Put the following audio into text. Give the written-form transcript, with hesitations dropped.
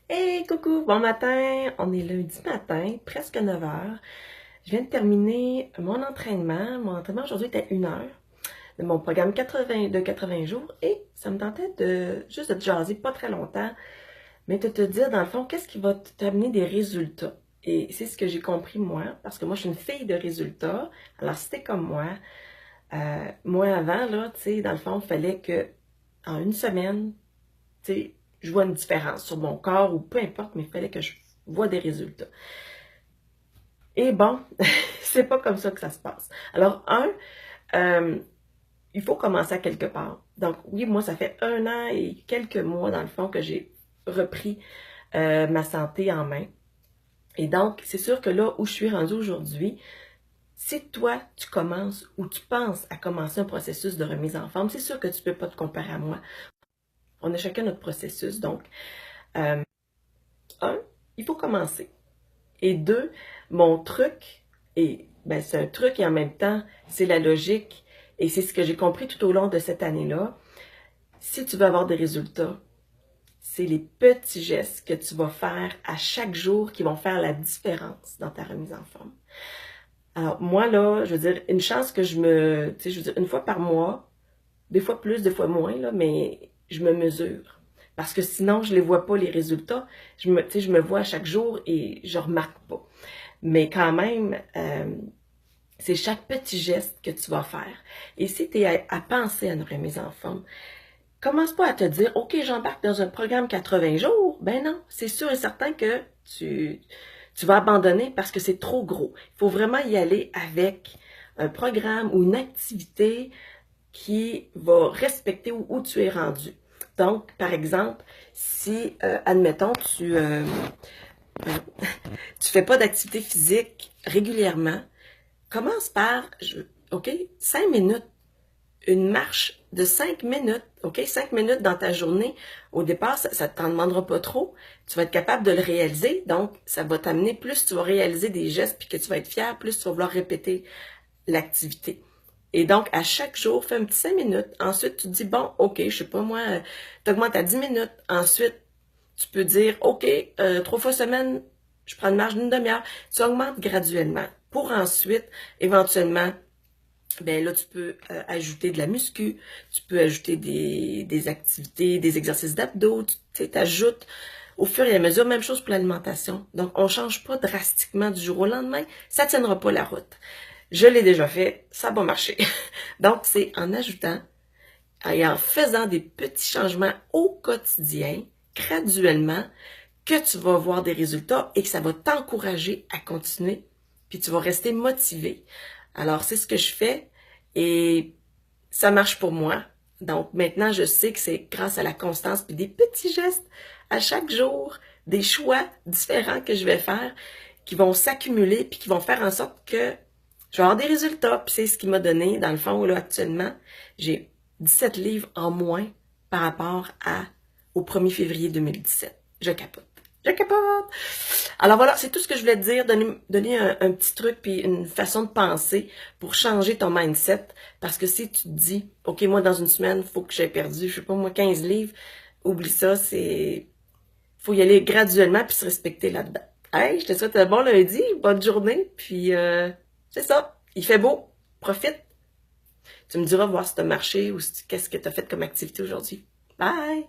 Hey, coucou, bon matin. On est lundi matin, presque 9 heures. Je viens de terminer mon entraînement. Mon entraînement aujourd'hui était 1 heure de mon programme 80 jours et ça me tentait de juste de te jaser pas très longtemps, mais de te dire dans le fond qu'est-ce qui va t'amener des résultats. Et c'est ce que j'ai compris moi, parce que moi je suis une fille de résultats. Alors si t'es comme moi avant là, tu sais, dans le fond, il fallait que en une semaine, tu sais, je vois une différence sur mon corps ou peu importe, mais il fallait que je vois des résultats. Et bon, c'est pas comme ça que ça se passe. Alors, euh, il faut commencer à quelque part. Donc, oui, moi, ça fait 1 an et quelques mois, dans le fond, que j'ai repris ma santé en main. Et donc, c'est sûr que là où je suis rendue aujourd'hui, si toi, tu commences ou tu penses à commencer un processus de remise en forme, c'est sûr que tu peux pas te comparer à moi. On a chacun notre processus. Donc, euh, un, il faut commencer. Et deux, mon truc, et ben c'est un truc et en même temps, c'est la logique, et c'est ce que j'ai compris tout au long de cette année-là. Si tu veux avoir des résultats, c'est les petits gestes que tu vas faire à chaque jour qui vont faire la différence dans ta remise en forme. Alors, moi, là, je veux dire, une chance que tu sais, je veux dire, une fois par mois, des fois plus, des fois moins, là, mais je me mesure. Parce que sinon, je les vois pas, les résultats. Tu sais, je me vois à chaque jour et je remarque pas. Mais quand même, c'est chaque petit geste que tu vas faire. Et si tu es à penser à une remise en forme, commence pas à te dire, OK, j'embarque dans un programme 80 jours. Ben non, c'est sûr et certain que tu vas abandonner parce que c'est trop gros. Il faut vraiment y aller avec un programme ou une activité qui va respecter où tu es rendu. Donc, par exemple, si, admettons, tu fais pas d'activité physique régulièrement, commence par, OK, 5 minutes, une marche de 5 minutes, OK, 5 minutes dans ta journée. Au départ, ça ne t'en demandera pas trop. Tu vas être capable de le réaliser, donc ça va t'amener, plus tu vas réaliser des gestes puis que tu vas être fier, plus tu vas vouloir répéter l'activité. Et donc, à chaque jour, fais un petit 5 minutes. Ensuite, tu te dis, bon, OK, je sais pas moi, tu augmentes à 10 minutes. Ensuite, tu peux dire, OK, 3 fois semaine, je prends une marche d'une demi-heure. Tu augmentes graduellement pour ensuite, éventuellement, ben là, tu peux ajouter de la muscu, tu peux ajouter des activités, des exercices d'abdos, tu t'ajoutes au fur et à mesure. Même chose pour l'alimentation. Donc, on change pas drastiquement du jour au lendemain. Ça tiendra pas la route. Je l'ai déjà fait, ça va marcher. Donc, c'est en ajoutant et en faisant des petits changements au quotidien, graduellement, que tu vas voir des résultats et que ça va t'encourager à continuer, puis tu vas rester motivé. Alors, c'est ce que je fais et ça marche pour moi. Donc, maintenant, je sais que c'est grâce à la constance puis des petits gestes à chaque jour, des choix différents que je vais faire qui vont s'accumuler puis qui vont faire en sorte que je vais avoir des résultats. Puis c'est ce qui m'a donné, dans le fond, là, actuellement, j'ai 17 livres en moins par rapport au 1er février 2017. Je capote. Je capote! Alors voilà, c'est tout ce que je voulais te dire, donner un petit truc puis une façon de penser pour changer ton mindset. Parce que si tu te dis, OK, moi, dans une semaine, il faut que j'ai perdu, je sais pas moi, 15 livres, oublie ça, faut y aller graduellement puis se respecter là-dedans. Hey, je te souhaite un bon lundi, bonne journée, puis c'est ça, il fait beau, profite. Tu me diras voir si t'as marché ou qu'est-ce que t'as fait comme activité aujourd'hui. Bye!